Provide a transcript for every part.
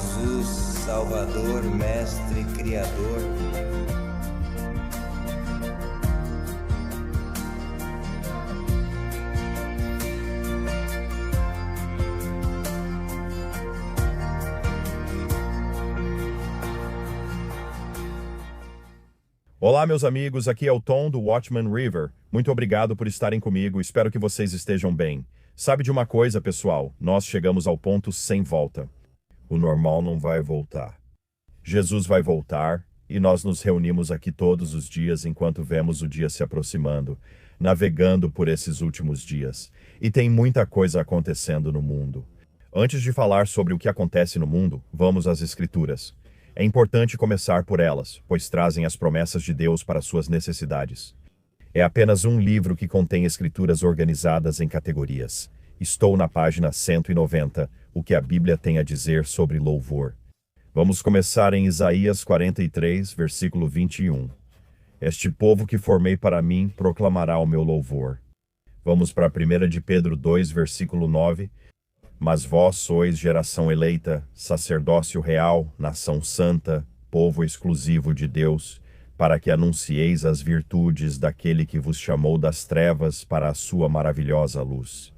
Jesus, Salvador, Mestre, Criador. Olá, meus amigos, aqui é o Tom do Watchman River. Muito obrigado por estarem comigo, espero que vocês estejam bem. Sabe de uma coisa, pessoal? Nós chegamos ao ponto sem volta. O normal não vai voltar. Jesus vai voltar e nós nos reunimos aqui todos os dias enquanto vemos o dia se aproximando, navegando por esses últimos dias. E tem muita coisa acontecendo no mundo. Antes de falar sobre o que acontece no mundo, vamos às Escrituras. É importante começar por elas, pois trazem as promessas de Deus para suas necessidades. É apenas um livro que contém escrituras organizadas em categorias. Estou na página 190, o que a Bíblia tem a dizer sobre louvor. Vamos começar em Isaías 43, versículo 21. Este povo que formei para mim proclamará o meu louvor. Vamos para 1 de Pedro 2, versículo 9. Mas vós sois geração eleita, sacerdócio real, nação santa, povo exclusivo de Deus, para que anuncieis as virtudes daquele que vos chamou das trevas para a sua maravilhosa luz.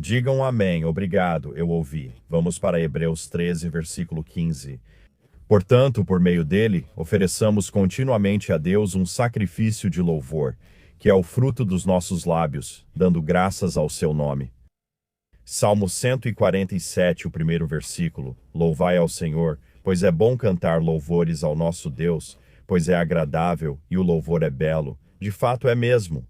Digam amém, obrigado, eu ouvi. Vamos para Hebreus 13, versículo 15. Portanto, por meio dele, ofereçamos continuamente a Deus um sacrifício de louvor, que é o fruto dos nossos lábios, dando graças ao seu nome. Salmo 147, o primeiro versículo. Louvai ao Senhor, pois é bom cantar louvores ao nosso Deus, pois é agradável e o louvor é belo. De fato é mesmo.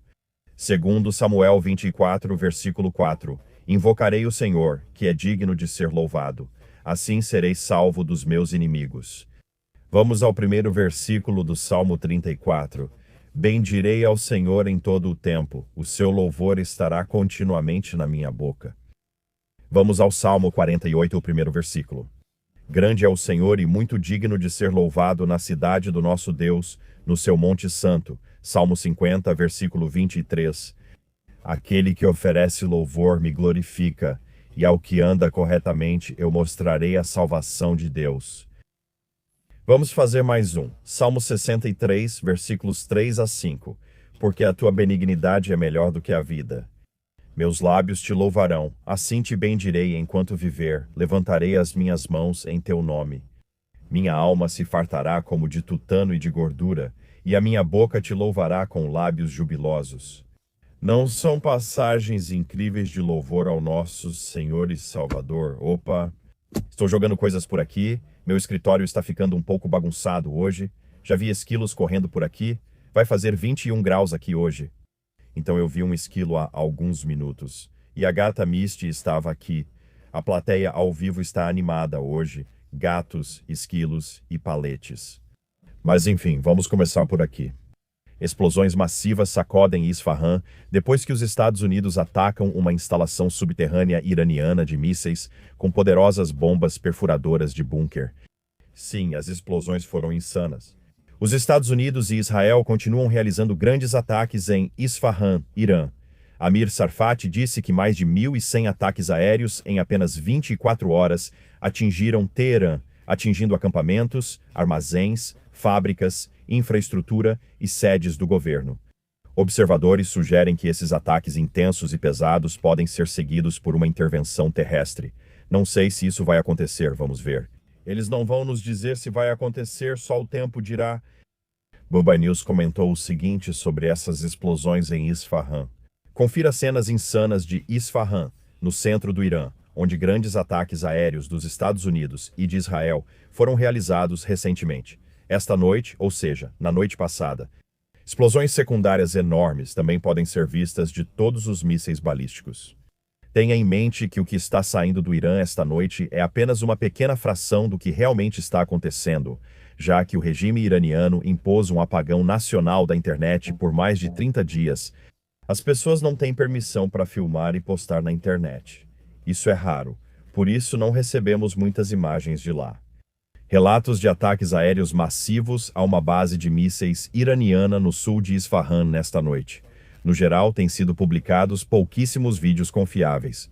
Segundo Samuel 24, versículo 4. Invocarei o Senhor, que é digno de ser louvado. Assim serei salvo dos meus inimigos. Vamos ao primeiro versículo do Salmo 34. Bendirei ao Senhor em todo o tempo, o seu louvor estará continuamente na minha boca. Vamos ao Salmo 48, o primeiro versículo. Grande é o Senhor e muito digno de ser louvado na cidade do nosso Deus, no seu monte santo. Salmo 50, versículo 23. Aquele que oferece louvor me glorifica, e ao que anda corretamente eu mostrarei a salvação de Deus. Vamos fazer mais um. Salmo 63, versículos 3 a 5. Porque a tua benignidade é melhor do que a vida. Meus lábios te louvarão, assim te bendirei enquanto viver, levantarei as minhas mãos em teu nome. Minha alma se fartará como de tutano e de gordura, e a minha boca te louvará com lábios jubilosos. Não são passagens incríveis de louvor ao nosso Senhor e Salvador? Opa! Estou jogando coisas por aqui, meu escritório está ficando um pouco bagunçado hoje, já vi esquilos correndo por aqui, vai fazer 21 graus aqui hoje. Então eu vi um esquilo há alguns minutos. E a gata Misty estava aqui. A plateia ao vivo está animada hoje. Gatos, esquilos e paletes. Mas enfim, vamos começar por aqui. Explosões massivas sacodem Isfahan depois que os Estados Unidos atacam uma instalação subterrânea iraniana de mísseis com poderosas bombas perfuradoras de bunker. Sim, as explosões foram insanas. Os Estados Unidos e Israel continuam realizando grandes ataques em Isfahan, Irã. Amir Tsarfati disse que mais de 1.100 ataques aéreos em apenas 24 horas atingiram Teherã, atingindo acampamentos, armazéns, fábricas, infraestrutura e sedes do governo. Observadores sugerem que esses ataques intensos e pesados podem ser seguidos por uma intervenção terrestre. Não sei se isso vai acontecer, vamos ver. Eles não vão nos dizer se vai acontecer, só o tempo dirá. Bubba News comentou o seguinte sobre essas explosões em Isfahan. Confira cenas insanas de Isfahan, no centro do Irã, onde grandes ataques aéreos dos Estados Unidos e de Israel foram realizados recentemente. Esta noite, ou seja, na noite passada. Explosões secundárias enormes também podem ser vistas de todos os mísseis balísticos. Tenha em mente que o que está saindo do Irã esta noite é apenas uma pequena fração do que realmente está acontecendo, já que o regime iraniano impôs um apagão nacional da internet por mais de 30 dias. As pessoas não têm permissão para filmar e postar na internet. Isso é raro, por isso não recebemos muitas imagens de lá. Relatos de ataques aéreos massivos a uma base de mísseis iraniana no sul de Isfahan nesta noite. No geral, têm sido publicados pouquíssimos vídeos confiáveis.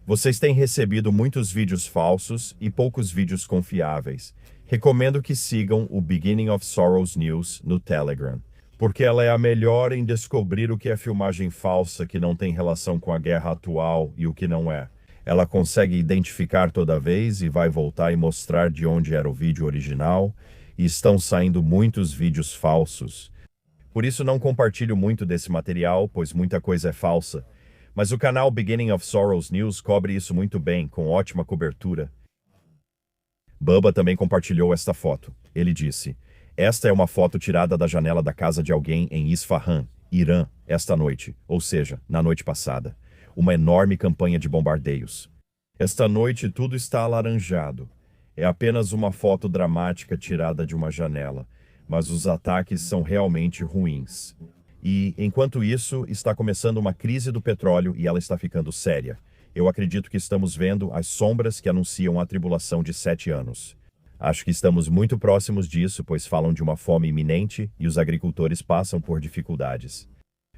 Vocês têm recebido muitos vídeos falsos e poucos vídeos confiáveis. Recomendo que sigam o Beginning of Sorrows News no Telegram, porque ela é a melhor em descobrir o que é filmagem falsa que não tem relação com a guerra atual e o que não é. Ela consegue identificar toda vez e vai voltar e mostrar de onde era o vídeo original, e estão saindo muitos vídeos falsos. Por isso não compartilho muito desse material, pois muita coisa é falsa. Mas o canal Beginning of Sorrows News cobre isso muito bem, com ótima cobertura. Bubba também compartilhou esta foto. Ele disse: "Esta é uma foto tirada da janela da casa de alguém em Isfahan, Irã, esta noite, ou seja, na noite passada. Uma enorme campanha de bombardeios. Esta noite tudo está alaranjado. É apenas uma foto dramática tirada de uma janela, mas os ataques são realmente ruins. E, enquanto isso, está começando uma crise do petróleo e ela está ficando séria. Eu acredito que estamos vendo as sombras que anunciam a tribulação de 7 anos. Acho que estamos muito próximos disso, pois falam de uma fome iminente e os agricultores passam por dificuldades.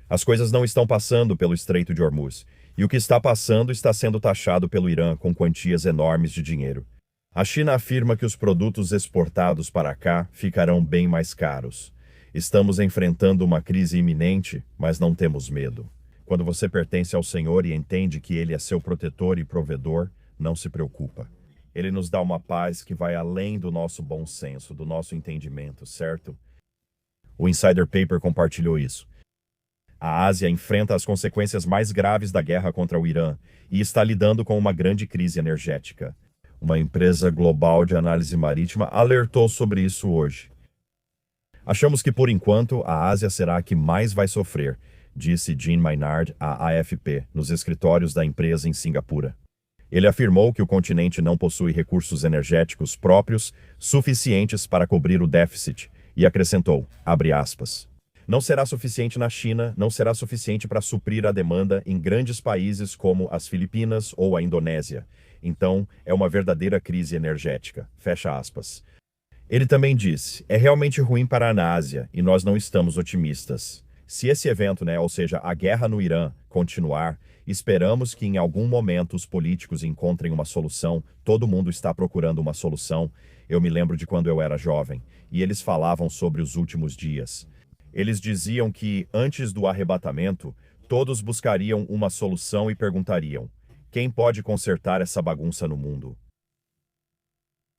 As coisas não estão passando pelo Estreito de Hormuz, e o que está passando está sendo taxado pelo Irã com quantias enormes de dinheiro. A China afirma que os produtos exportados para cá ficarão bem mais caros. Estamos enfrentando uma crise iminente, mas não temos medo. Quando você pertence ao Senhor e entende que Ele é seu protetor e provedor, não se preocupa. Ele nos dá uma paz que vai além do nosso bom senso, do nosso entendimento, certo? O Insider Paper compartilhou isso. A Ásia enfrenta as consequências mais graves da guerra contra o Irã e está lidando com uma grande crise energética. Uma empresa global de análise marítima alertou sobre isso hoje. Achamos que, por enquanto, a Ásia será a que mais vai sofrer, disse Jean Maynard à AFP, nos escritórios da empresa em Singapura. Ele afirmou que o continente não possui recursos energéticos próprios suficientes para cobrir o déficit e acrescentou, abre aspas, "Não será suficiente na China, não será suficiente para suprir a demanda em grandes países como as Filipinas ou a Indonésia. Então, é uma verdadeira crise energética." Fecha aspas. Ele também disse, é realmente ruim para a Ásia e nós não estamos otimistas. Se esse evento, ou seja, a guerra no Irã, continuar, esperamos que em algum momento os políticos encontrem uma solução. Todo mundo está procurando uma solução. Eu me lembro de quando eu era jovem, e eles falavam sobre os últimos dias. Eles diziam que, antes do arrebatamento, todos buscariam uma solução e perguntariam, quem pode consertar essa bagunça no mundo?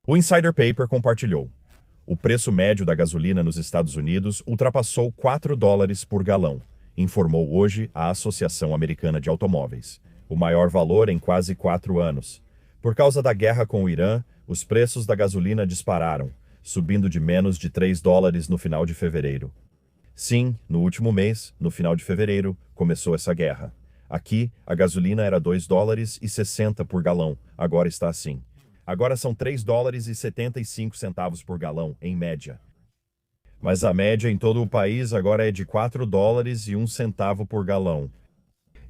O Insider Paper compartilhou. O preço médio da gasolina nos Estados Unidos ultrapassou $4 por galão, informou hoje a Associação Americana de Automóveis, o maior valor em quase 4 anos. Por causa da guerra com o Irã, os preços da gasolina dispararam, subindo de menos de $3 no final de fevereiro. Sim, no último mês, no final de fevereiro, começou essa guerra. Aqui, a gasolina era $2,60 por galão, agora está assim. Agora são $3,75 por galão, em média. Mas a média em todo o país agora é de $4,01 por galão.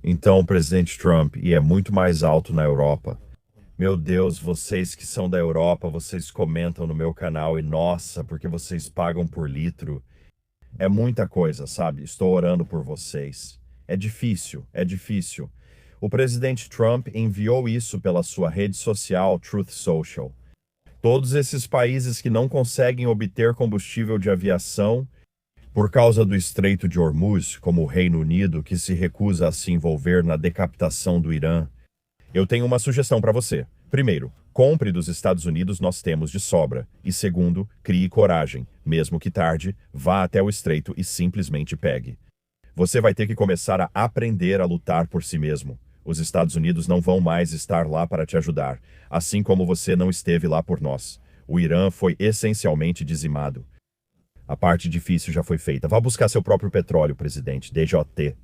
Então, presidente Trump, e é muito mais alto na Europa. Meu Deus, vocês que são da Europa, vocês comentam no meu canal e nossa, porque vocês pagam por litro. É muita coisa, sabe? Estou orando por vocês. É difícil, é difícil. O presidente Trump enviou isso pela sua rede social Truth Social. Todos esses países que não conseguem obter combustível de aviação por causa do Estreito de Hormuz, como o Reino Unido, que se recusa a se envolver na decapitação do Irã. Eu tenho uma sugestão para você. Primeiro, compre dos Estados Unidos, nós temos de sobra. E segundo, crie coragem. Mesmo que tarde, vá até o Estreito e simplesmente pegue. Você vai ter que começar a aprender a lutar por si mesmo. Os Estados Unidos não vão mais estar lá para te ajudar, assim como você não esteve lá por nós. O Irã foi essencialmente dizimado. A parte difícil já foi feita. Vá buscar seu próprio petróleo, presidente. DJT.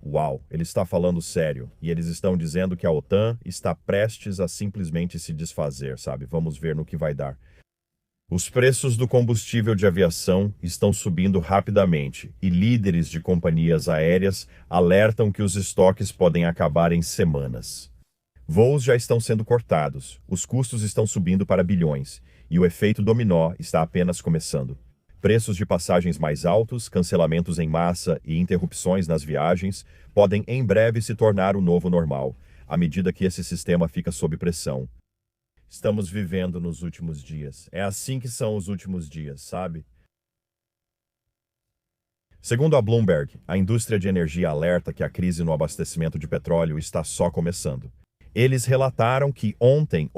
Uau, ele está falando sério. E eles estão dizendo que a OTAN está prestes a simplesmente se desfazer, sabe? Vamos ver no que vai dar. Os preços do combustível de aviação estão subindo rapidamente e líderes de companhias aéreas alertam que os estoques podem acabar em semanas. Voos já estão sendo cortados, os custos estão subindo para bilhões e o efeito dominó está apenas começando. Preços de passagens mais altos, cancelamentos em massa e interrupções nas viagens podem em breve se tornar o novo normal. à medida que esse sistema fica sob pressão. Estamos vivendo nos últimos dias. É assim que são os últimos dias, sabe? Segundo a Bloomberg, a indústria de energia alerta que a crise no abastecimento de petróleo está só começando. Eles relataram que ontem,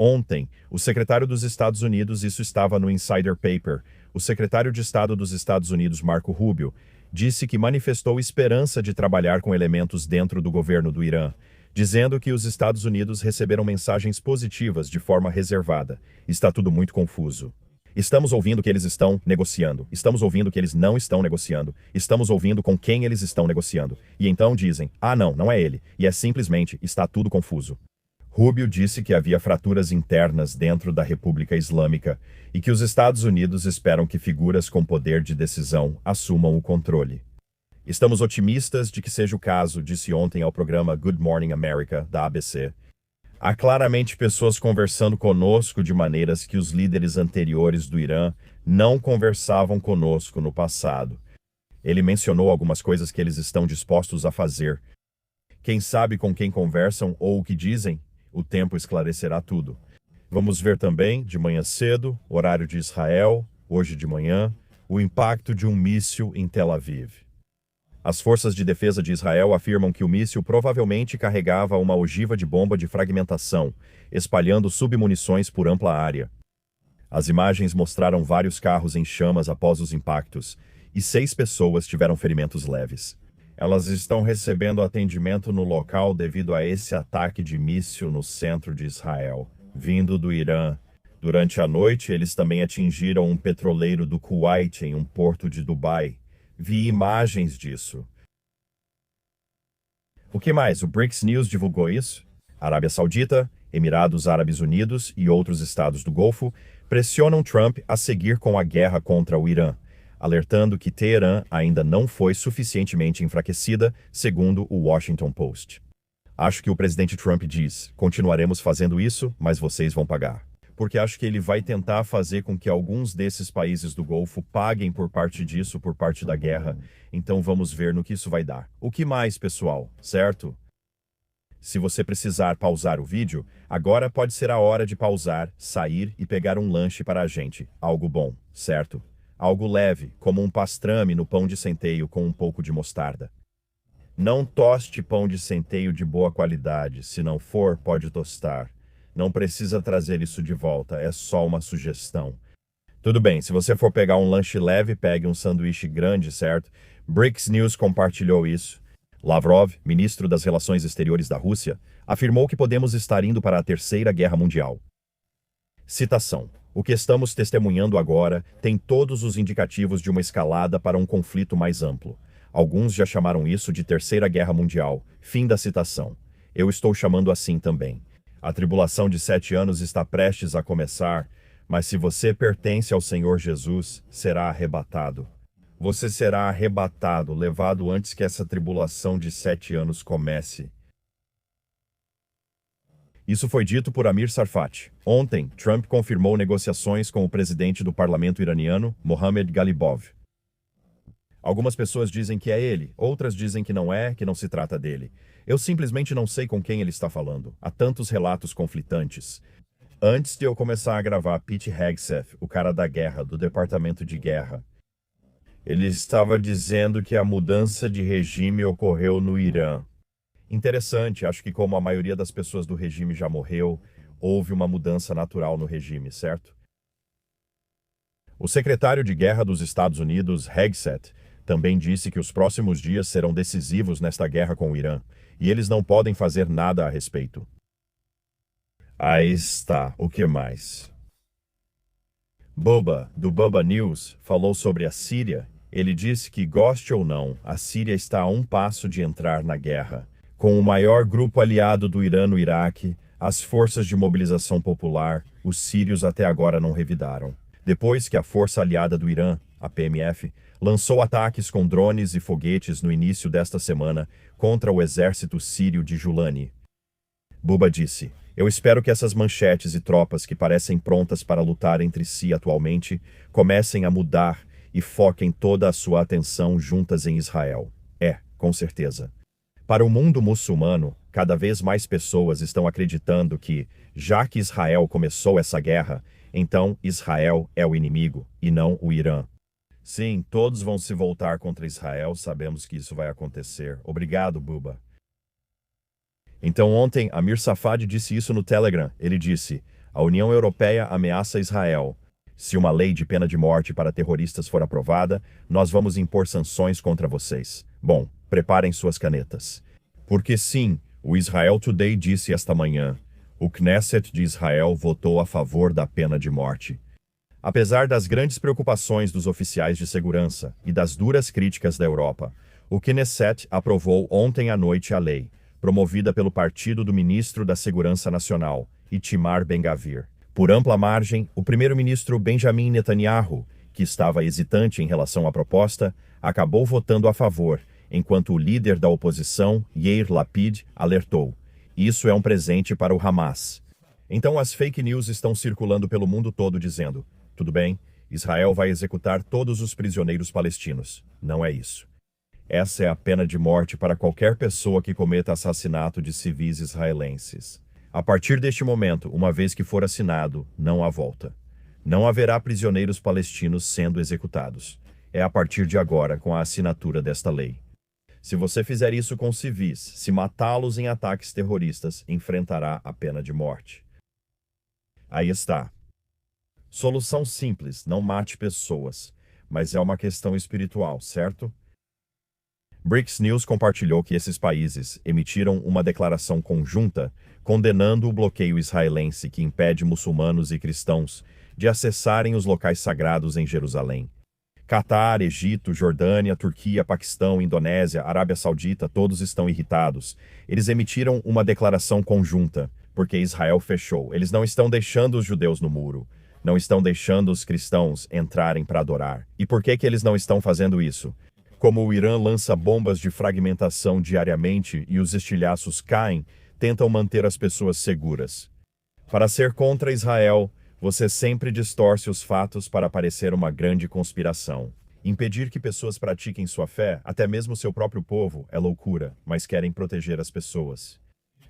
o secretário dos Estados Unidos, isso estava no Insider Paper, o secretário de Estado dos Estados Unidos, Marco Rubio, disse que manifestou esperança de trabalhar com elementos dentro do governo do Irã, dizendo que os Estados Unidos receberam mensagens positivas de forma reservada. Está tudo muito confuso. Estamos ouvindo que eles estão negociando. Estamos ouvindo que eles não estão negociando. Estamos ouvindo com quem eles estão negociando. E então dizem, não é ele. E é simplesmente, está tudo confuso. Rubio disse que havia fraturas internas dentro da República Islâmica e que os Estados Unidos esperam que figuras com poder de decisão assumam o controle. Estamos otimistas de que seja o caso, disse ontem ao programa Good Morning America, da ABC. Há claramente pessoas conversando conosco de maneiras que os líderes anteriores do Irã não conversavam conosco no passado. Ele mencionou algumas coisas que eles estão dispostos a fazer. Quem sabe com quem conversam ou o que dizem? O tempo esclarecerá tudo. Vamos ver também, de manhã cedo, horário de Israel, hoje de manhã, o impacto de um míssil em Tel Aviv. As forças de defesa de Israel afirmam que o míssil provavelmente carregava uma ogiva de bomba de fragmentação, espalhando submunições por ampla área. As imagens mostraram vários carros em chamas após os impactos, e 6 pessoas tiveram ferimentos leves. Elas estão recebendo atendimento no local devido a esse ataque de míssil no centro de Israel, vindo do Irã. Durante a noite, eles também atingiram um petroleiro do Kuwait em um porto de Dubai. Vi imagens disso. O que mais? O BRICS News divulgou isso? Arábia Saudita, Emirados Árabes Unidos e outros estados do Golfo pressionam Trump a seguir com a guerra contra o Irã, alertando que Teherã ainda não foi suficientemente enfraquecida, segundo o Washington Post. Acho que o presidente Trump diz, continuaremos fazendo isso, mas vocês vão pagar. Porque acho que ele vai tentar fazer com que alguns desses países do Golfo paguem por parte disso, por parte da guerra. Então vamos ver no que isso vai dar. O que mais, pessoal, certo? Se você precisar pausar o vídeo, agora pode ser a hora de pausar, sair e pegar um lanche para a gente. Algo bom, certo? Algo leve, como um pastrame no pão de centeio com um pouco de mostarda. Não toste pão de centeio de boa qualidade. Se não for, pode tostar. Não precisa trazer isso de volta, é só uma sugestão. Tudo bem, se você for pegar um lanche leve, pegue um sanduíche grande, certo? BRICS News compartilhou isso. Lavrov, ministro das Relações Exteriores da Rússia, afirmou que podemos estar indo para a Terceira Guerra Mundial. Citação. O que estamos testemunhando agora tem todos os indicativos de uma escalada para um conflito mais amplo. Alguns já chamaram isso de Terceira Guerra Mundial. Fim da citação. Eu estou chamando assim também. A tribulação de 7 anos está prestes a começar, mas se você pertence ao Senhor Jesus, será arrebatado. Você será arrebatado, levado antes que essa tribulação de 7 anos comece. Isso foi dito por Amir Tsarfati. Ontem, Trump confirmou negociações com o presidente do parlamento iraniano, Mohammad Ghalibaf. Algumas pessoas dizem que é ele, outras dizem que não se trata dele. Eu simplesmente não sei com quem ele está falando. Há tantos relatos conflitantes. Antes de eu começar a gravar, Pete Hegseth, o cara da guerra, do Departamento de Guerra, ele estava dizendo que a mudança de regime ocorreu no Irã. Interessante, acho que como a maioria das pessoas do regime já morreu, houve uma mudança natural no regime, certo? O secretário de Guerra dos Estados Unidos, Hegseth, também disse que os próximos dias serão decisivos nesta guerra com o Irã, e eles não podem fazer nada a respeito. Aí está, o que mais? Bubba, do Bubba News, falou sobre a Síria. Ele disse que, goste ou não, a Síria está a um passo de entrar na guerra. Com o maior grupo aliado do Irã no Iraque, as forças de mobilização popular, os sírios até agora não revidaram. Depois que a força aliada do Irã, a PMF, lançou ataques com drones e foguetes no início desta semana contra o exército sírio de Julani. Bubba disse, eu espero que essas manchetes e tropas que parecem prontas para lutar entre si atualmente comecem a mudar e foquem toda a sua atenção juntas em Israel. Com certeza. Para o mundo muçulmano, cada vez mais pessoas estão acreditando que, já que Israel começou essa guerra, então Israel é o inimigo e não o Irã. Sim, todos vão se voltar contra Israel, sabemos que isso vai acontecer. Obrigado, Buba. Então ontem, Amir Safadi disse isso no Telegram. Ele disse: a União Europeia ameaça Israel. Se uma lei de pena de morte para terroristas for aprovada, nós vamos impor sanções contra vocês. Bom, preparem suas canetas. Porque sim, o Israel Today disse esta manhã, o Knesset de Israel votou a favor da pena de morte. Apesar das grandes preocupações dos oficiais de segurança e das duras críticas da Europa, o Knesset aprovou ontem à noite a lei, promovida pelo partido do ministro da Segurança Nacional, Itamar Ben-Gvir. Por ampla margem, o primeiro-ministro Benjamin Netanyahu, que estava hesitante em relação à proposta, acabou votando a favor, enquanto o líder da oposição, Yair Lapid, alertou: isso é um presente para o Hamas. Então as fake news estão circulando pelo mundo todo dizendo: tudo bem, Israel vai executar todos os prisioneiros palestinos. Não é isso. Essa é a pena de morte para qualquer pessoa que cometa assassinato de civis israelenses. A partir deste momento, uma vez que for assinado, não há volta. Não haverá prisioneiros palestinos sendo executados. É a partir de agora, com a assinatura desta lei. Se você fizer isso com civis, se matá-los em ataques terroristas, enfrentará a pena de morte. Aí está. Solução simples, não mate pessoas, mas é uma questão espiritual, certo? BRICS News compartilhou que esses países emitiram uma declaração conjunta condenando o bloqueio israelense que impede muçulmanos e cristãos de acessarem os locais sagrados em Jerusalém. Catar, Egito, Jordânia, Turquia, Paquistão, Indonésia, Arábia Saudita, todos estão irritados. Eles emitiram uma declaração conjunta, porque Israel fechou. Eles não estão deixando os judeus no muro. Não estão deixando os cristãos entrarem para adorar. E por que eles não estão fazendo isso? Como o Irã lança bombas de fragmentação diariamente e os estilhaços caem, tentam manter as pessoas seguras. Para ser contra Israel, você sempre distorce os fatos para parecer uma grande conspiração. Impedir que pessoas pratiquem sua fé, até mesmo seu próprio povo, é loucura, mas querem proteger as pessoas.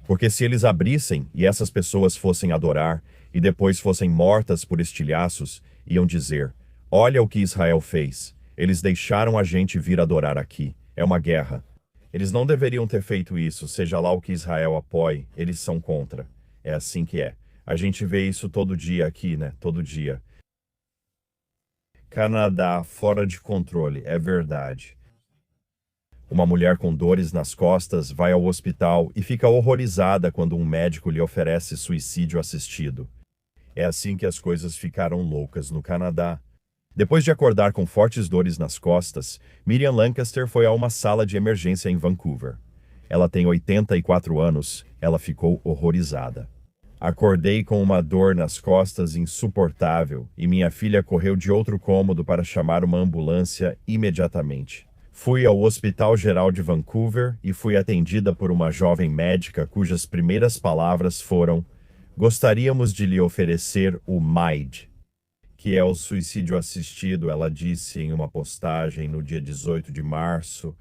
Porque se eles abrissem e essas pessoas fossem adorar e depois fossem mortas por estilhaços, iam dizer: olha o que Israel fez. Eles deixaram a gente vir adorar aqui. É uma guerra. Eles não deveriam ter feito isso, seja lá o que Israel apoie, eles são contra. É assim que é. A gente vê isso todo dia aqui, né? Todo dia. Canadá, fora de controle, é verdade. Uma mulher com dores nas costas vai ao hospital e fica horrorizada quando um médico lhe oferece suicídio assistido. É assim que as coisas ficaram loucas no Canadá. Depois de acordar com fortes dores nas costas, Miriam Lancaster foi a uma sala de emergência em Vancouver. Ela tem 84 anos, ela ficou horrorizada. Acordei com uma dor nas costas insuportável e minha filha correu de outro cômodo para chamar uma ambulância imediatamente. Fui ao Hospital Geral de Vancouver e fui atendida por uma jovem médica cujas primeiras palavras foram: gostaríamos de lhe oferecer o MIDE, que é o suicídio assistido, ela disse em uma postagem no dia 18 de março.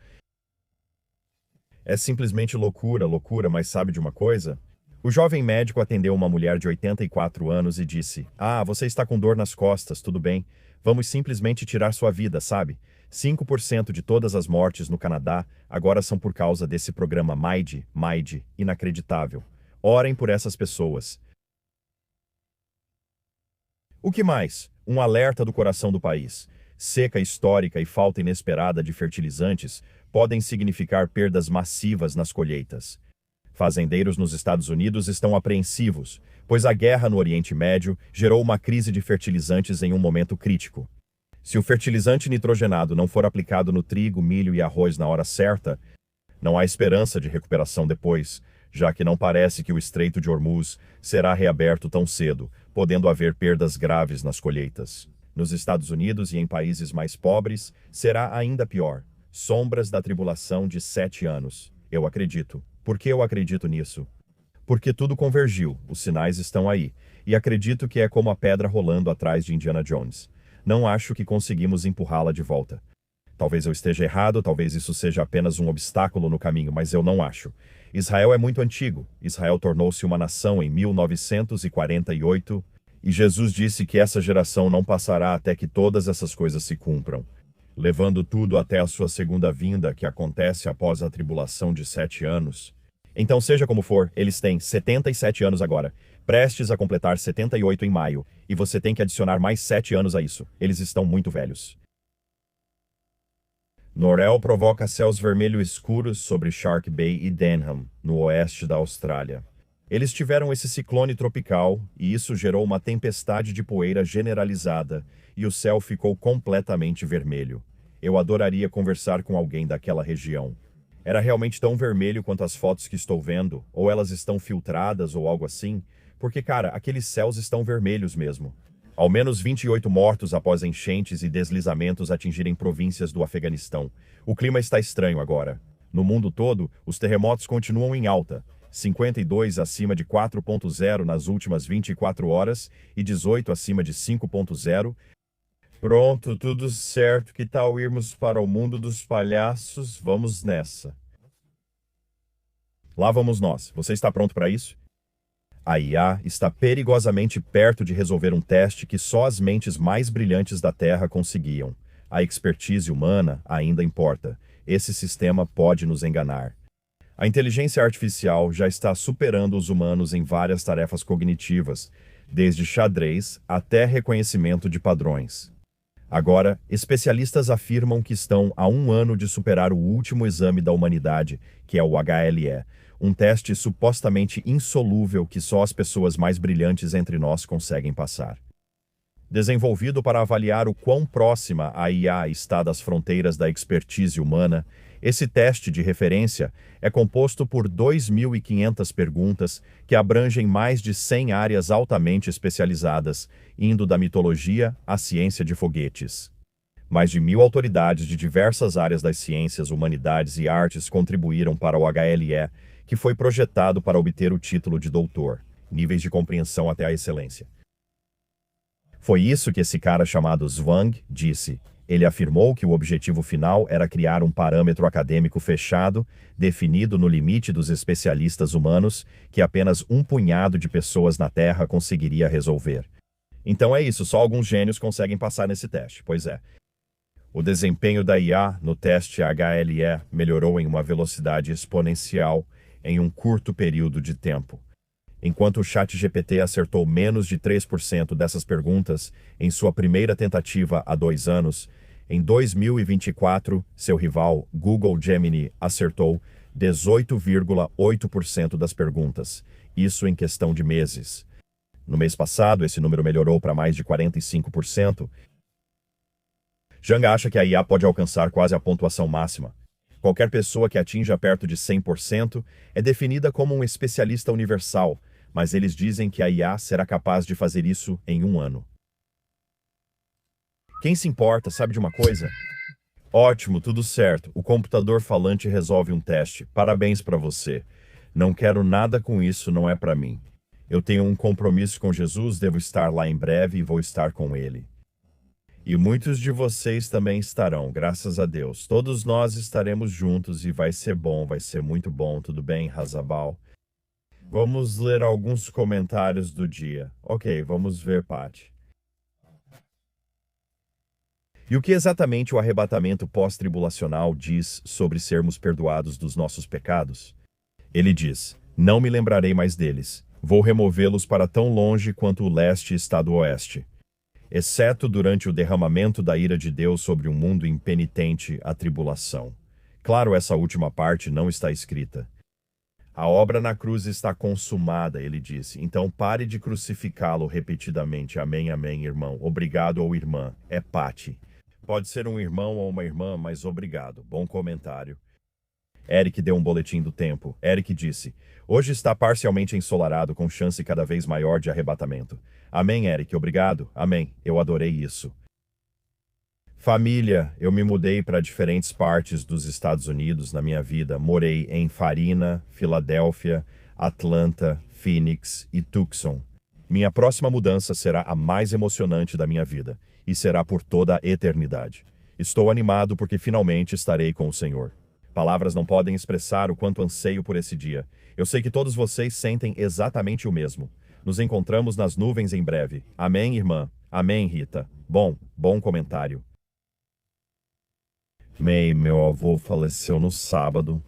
É simplesmente loucura, loucura, mas sabe de uma coisa? O jovem médico atendeu uma mulher de 84 anos e disse: você está com dor nas costas, tudo bem. Vamos simplesmente tirar sua vida, sabe? 5% de todas as mortes no Canadá agora são por causa desse programa MIDE, inacreditável. Orem por essas pessoas. O que mais? Um alerta do coração do país. Seca histórica e falta inesperada de fertilizantes podem significar perdas massivas nas colheitas. Fazendeiros nos Estados Unidos estão apreensivos, pois a guerra no Oriente Médio gerou uma crise de fertilizantes em um momento crítico. Se o fertilizante nitrogenado não for aplicado no trigo, milho e arroz na hora certa, não há esperança de recuperação depois, já que não parece que o Estreito de Hormuz será reaberto tão cedo, podendo haver perdas graves nas colheitas. Nos Estados Unidos e em países mais pobres, será ainda pior. Sombras da tribulação de 7 anos. Eu acredito. Por que eu acredito nisso? Porque tudo convergiu, os sinais estão aí, e acredito que é como a pedra rolando atrás de Indiana Jones. Não acho que conseguimos empurrá-la de volta. Talvez eu esteja errado, talvez isso seja apenas um obstáculo no caminho, mas eu não acho. Israel é muito antigo. Israel tornou-se uma nação em 1948 e Jesus disse que essa geração não passará até que todas essas coisas se cumpram, levando tudo até a sua segunda vinda, que acontece após a tribulação de 7 anos. Então, seja como for, eles têm 77 anos agora, prestes a completar 78 em maio, e você tem que adicionar mais 7 anos a isso. Eles estão muito velhos. Norel provoca céus vermelhos escuros sobre Shark Bay e Denham, no oeste da Austrália. Eles tiveram esse ciclone tropical e isso gerou uma tempestade de poeira generalizada e o céu ficou completamente vermelho. Eu adoraria conversar com alguém daquela região. Era realmente tão vermelho quanto as fotos que estou vendo, ou elas estão filtradas ou algo assim, porque, cara, aqueles céus estão vermelhos mesmo. Ao menos 28 mortos após enchentes e deslizamentos atingirem províncias do Afeganistão. O clima está estranho agora. No mundo todo, os terremotos continuam em alta. 52 acima de 4.0 nas últimas 24 horas e 18 acima de 5.0. Pronto, tudo certo. Que tal irmos para o mundo dos palhaços? Vamos nessa. Lá vamos nós. Você está pronto para isso? A IA está perigosamente perto de resolver um teste que só as mentes mais brilhantes da Terra conseguiam. A expertise humana ainda importa. Esse sistema pode nos enganar. A inteligência artificial já está superando os humanos em várias tarefas cognitivas, desde xadrez até reconhecimento de padrões. Agora, especialistas afirmam que estão a 1 ano de superar o último exame da humanidade, que é o HLE, um teste supostamente insolúvel que só as pessoas mais brilhantes entre nós conseguem passar. Desenvolvido para avaliar o quão próxima a IA está das fronteiras da expertise humana, esse teste de referência é composto por 2.500 perguntas que abrangem mais de 100 áreas altamente especializadas, indo da mitologia à ciência de foguetes. Mais de 1.000 autoridades de diversas áreas das ciências, humanidades e artes contribuíram para o HLE, que foi projetado para obter o título de doutor, níveis de compreensão até a excelência. Foi isso que esse cara chamado Zwang disse. Ele afirmou que o objetivo final era criar um parâmetro acadêmico fechado, definido no limite dos especialistas humanos, que apenas um punhado de pessoas na Terra conseguiria resolver. Então é isso, só alguns gênios conseguem passar nesse teste, pois é. O desempenho da IA no teste HLE melhorou em uma velocidade exponencial em um curto período de tempo. Enquanto o ChatGPT acertou menos de 3% dessas perguntas em sua primeira tentativa há 2 anos, em 2024, seu rival, Google Gemini, acertou 18,8% das perguntas, isso em questão de meses. No mês passado, esse número melhorou para mais de 45%. Zhang acha que a IA pode alcançar quase a pontuação máxima. Qualquer pessoa que atinja perto de 100% é definida como um especialista universal, mas eles dizem que a IA será capaz de fazer isso em 1 ano. Quem se importa, sabe de uma coisa? Ótimo, tudo certo. O computador falante resolve um teste. Parabéns para você. Não quero nada com isso, não é para mim. Eu tenho um compromisso com Jesus, devo estar lá em breve e vou estar com ele. E muitos de vocês também estarão, graças a Deus. Todos nós estaremos juntos e vai ser bom, vai ser muito bom, tudo bem, Razabal? Vamos ler alguns comentários do dia. Ok, vamos ver, Paty. E o que exatamente o arrebatamento pós-tribulacional diz sobre sermos perdoados dos nossos pecados? Ele diz: não me lembrarei mais deles. Vou removê-los para tão longe quanto o leste está do oeste. Exceto durante o derramamento da ira de Deus sobre um mundo impenitente, a tribulação. Claro, essa última parte não está escrita. A obra na cruz está consumada, ele disse. Então pare de crucificá-lo repetidamente. Amém, amém, irmão. Obrigado ou irmã. É Paty. Pode ser um irmão ou uma irmã, mas obrigado. Bom comentário. Eric deu um boletim do tempo. Eric disse: hoje está parcialmente ensolarado com chance cada vez maior de arrebatamento. Amém, Eric. Obrigado. Amém. Eu adorei isso. Família, eu me mudei para diferentes partes dos Estados Unidos na minha vida. Morei em Farina, Filadélfia, Atlanta, Phoenix e Tucson. Minha próxima mudança será a mais emocionante da minha vida e será por toda a eternidade. Estou animado porque finalmente estarei com o Senhor. Palavras não podem expressar o quanto anseio por esse dia. Eu sei que todos vocês sentem exatamente o mesmo. Nos encontramos nas nuvens em breve. Amém, irmã? Amém, Rita. Bom comentário. May, meu avô faleceu no sábado.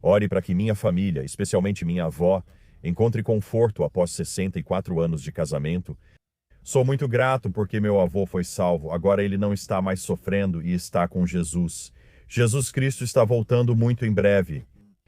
Ore para que minha família, especialmente minha avó, encontre conforto após 64 anos de casamento. Sou muito grato porque meu avô foi salvo. Agora ele não está mais sofrendo e está com Jesus. Jesus Cristo está voltando muito em breve.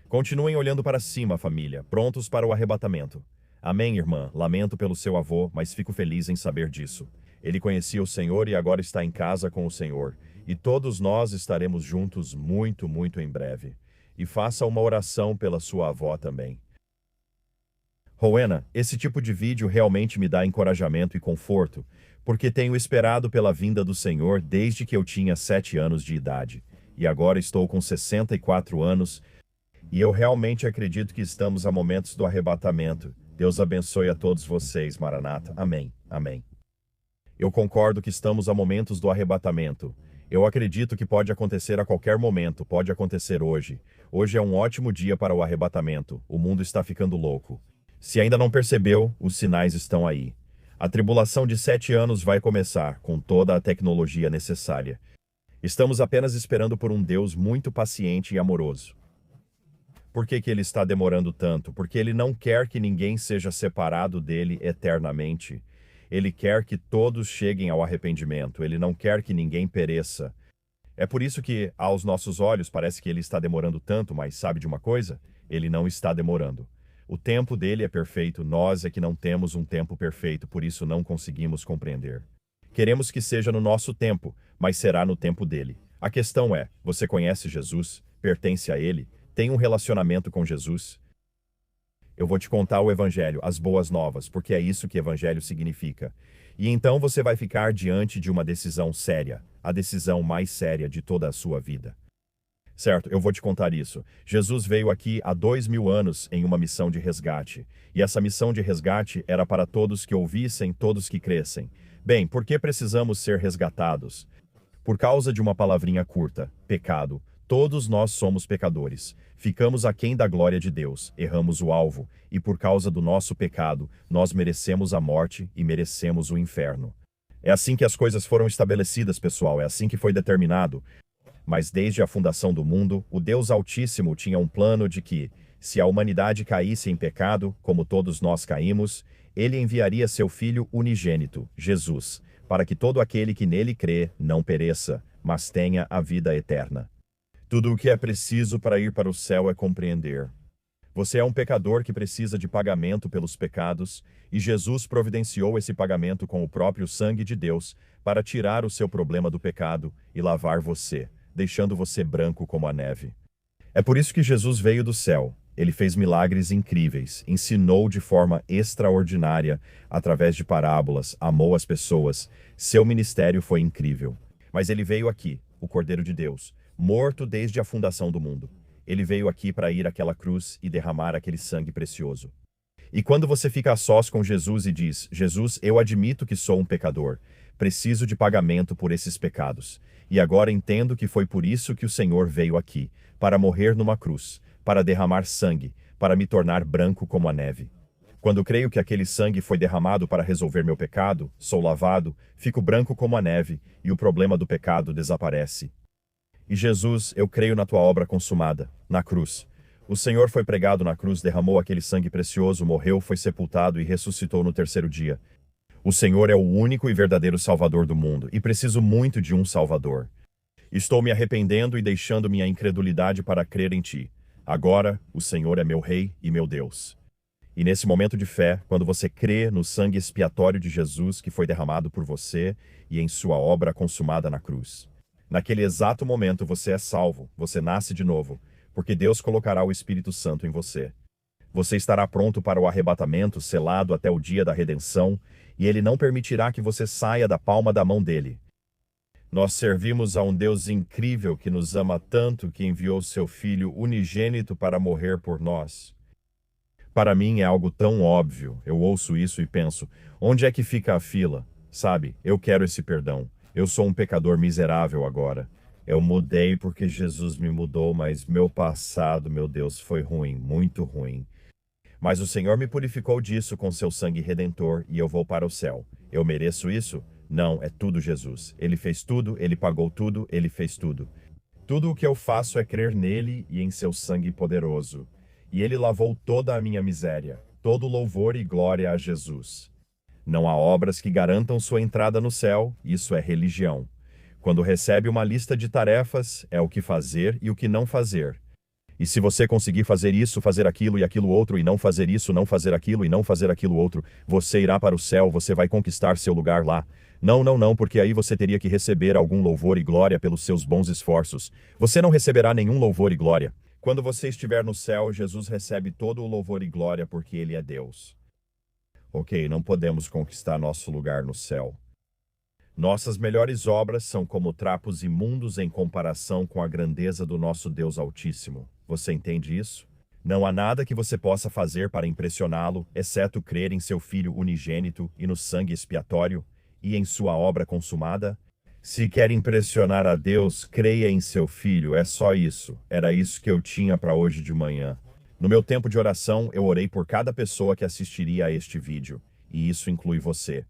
Continuem olhando para cima, família, prontos para o arrebatamento. Amém, irmã. Lamento pelo seu avô, mas fico feliz em saber disso. Ele conhecia o Senhor e agora está em casa com o Senhor. E todos nós estaremos juntos muito em breve. E faça uma oração pela sua avó também. Rowena, esse tipo de vídeo realmente me dá encorajamento e conforto, porque tenho esperado pela vinda do Senhor desde que eu tinha 7 anos de idade. E agora estou com 64 anos, e eu realmente acredito que estamos a momentos do arrebatamento. Deus abençoe a todos vocês, Maranata. Amém. Amém. Eu concordo que estamos a momentos do arrebatamento. Eu acredito que pode acontecer a qualquer momento, pode acontecer hoje. Hoje é um ótimo dia para o arrebatamento. O mundo está ficando louco. Se ainda não percebeu, os sinais estão aí. A tribulação de 7 anos vai começar, com toda a tecnologia necessária. Estamos apenas esperando por um Deus muito paciente e amoroso. Por que ele está demorando tanto? Porque ele não quer que ninguém seja separado dele eternamente. Ele quer que todos cheguem ao arrependimento. Ele não quer que ninguém pereça. É por isso que, aos nossos olhos, parece que ele está demorando tanto, mas sabe de uma coisa? Ele não está demorando. O tempo dele é perfeito, nós é que não temos um tempo perfeito, por isso não conseguimos compreender. Queremos que seja no nosso tempo, mas será no tempo dele. A questão é, você conhece Jesus? Pertence a ele? Tem um relacionamento com Jesus? Eu vou te contar o Evangelho, as boas novas, porque é isso que Evangelho significa. E então você vai ficar diante de uma decisão séria, a decisão mais séria de toda a sua vida. Certo, eu vou te contar isso. Jesus veio aqui há 2000 anos em uma missão de resgate. E essa missão de resgate era para todos que ouvissem, todos que crescem. Bem, por que precisamos ser resgatados? Por causa de uma palavrinha curta, pecado. Todos nós somos pecadores. Ficamos aquém da glória de Deus, erramos o alvo, e por causa do nosso pecado, nós merecemos a morte e merecemos o inferno. É assim que as coisas foram estabelecidas, pessoal, é assim que foi determinado. Mas desde a fundação do mundo, o Deus Altíssimo tinha um plano de que, se a humanidade caísse em pecado, como todos nós caímos, ele enviaria seu Filho unigênito, Jesus, para que todo aquele que nele crê não pereça, mas tenha a vida eterna. Tudo o que é preciso para ir para o céu é compreender. Você é um pecador que precisa de pagamento pelos pecados, e Jesus providenciou esse pagamento com o próprio sangue de Deus para tirar o seu problema do pecado e lavar você, deixando você branco como a neve. É por isso que Jesus veio do céu. Ele fez milagres incríveis, ensinou de forma extraordinária, através de parábolas, amou as pessoas. Seu ministério foi incrível. Mas ele veio aqui, o Cordeiro de Deus, morto desde a fundação do mundo. Ele veio aqui para ir àquela cruz e derramar aquele sangue precioso. E quando você fica a sós com Jesus e diz, Jesus, eu admito que sou um pecador, preciso de pagamento por esses pecados. E agora entendo que foi por isso que o Senhor veio aqui, para morrer numa cruz, para derramar sangue, para me tornar branco como a neve. Quando creio que aquele sangue foi derramado para resolver meu pecado, sou lavado, fico branco como a neve, e o problema do pecado desaparece. E Jesus, eu creio na tua obra consumada, na cruz. O Senhor foi pregado na cruz, derramou aquele sangue precioso, morreu, foi sepultado e ressuscitou no terceiro dia. O Senhor é o único e verdadeiro Salvador do mundo, e preciso muito de um Salvador. Estou me arrependendo e deixando minha incredulidade para crer em ti. Agora, o Senhor é meu Rei e meu Deus. E nesse momento de fé, quando você crê no sangue expiatório de Jesus que foi derramado por você e em sua obra consumada na cruz, naquele exato momento você é salvo, você nasce de novo, porque Deus colocará o Espírito Santo em você. Você estará pronto para o arrebatamento, selado até o dia da redenção, e Ele não permitirá que você saia da palma da mão dele. Nós servimos a um Deus incrível que nos ama tanto que enviou seu Filho unigênito para morrer por nós. Para mim é algo tão óbvio, eu ouço isso e penso, onde é que fica a fila? Sabe, eu quero esse perdão. Eu sou um pecador miserável agora. Eu mudei porque Jesus me mudou, mas meu passado, meu Deus, foi ruim, muito ruim. Mas o Senhor me purificou disso com seu sangue redentor e eu vou para o céu. Eu mereço isso? Não, é tudo Jesus. Ele fez tudo, ele pagou tudo, ele fez tudo. Tudo o que eu faço é crer nele e em seu sangue poderoso. E ele lavou toda a minha miséria. Todo louvor e glória a Jesus. Não há obras que garantam sua entrada no céu, isso é religião. Quando recebe uma lista de tarefas, é o que fazer e o que não fazer. E se você conseguir fazer isso, fazer aquilo e aquilo outro, e não fazer isso, não fazer aquilo e não fazer aquilo outro, você irá para o céu, você vai conquistar seu lugar lá. Não, não, não, porque aí você teria que receber algum louvor e glória pelos seus bons esforços. Você não receberá nenhum louvor e glória. Quando você estiver no céu, Jesus recebe todo o louvor e glória porque ele é Deus. Ok, não podemos conquistar nosso lugar no céu. Nossas melhores obras são como trapos imundos em comparação com a grandeza do nosso Deus Altíssimo. Você entende isso? Não há nada que você possa fazer para impressioná-lo, exceto crer em seu Filho unigênito e no sangue expiatório e em sua obra consumada. Se quer impressionar a Deus, creia em seu Filho, é só isso. Era isso que eu tinha para hoje de manhã. No meu tempo de oração, eu orei por cada pessoa que assistiria a este vídeo, e isso inclui você.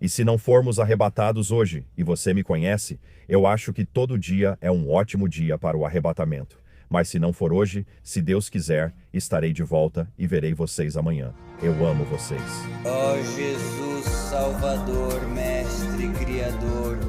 E se não formos arrebatados hoje, e você me conhece, eu acho que todo dia é um ótimo dia para o arrebatamento. Mas se não for hoje, se Deus quiser, estarei de volta e verei vocês amanhã. Eu amo vocês. Ó Jesus, Salvador, Mestre, Criador,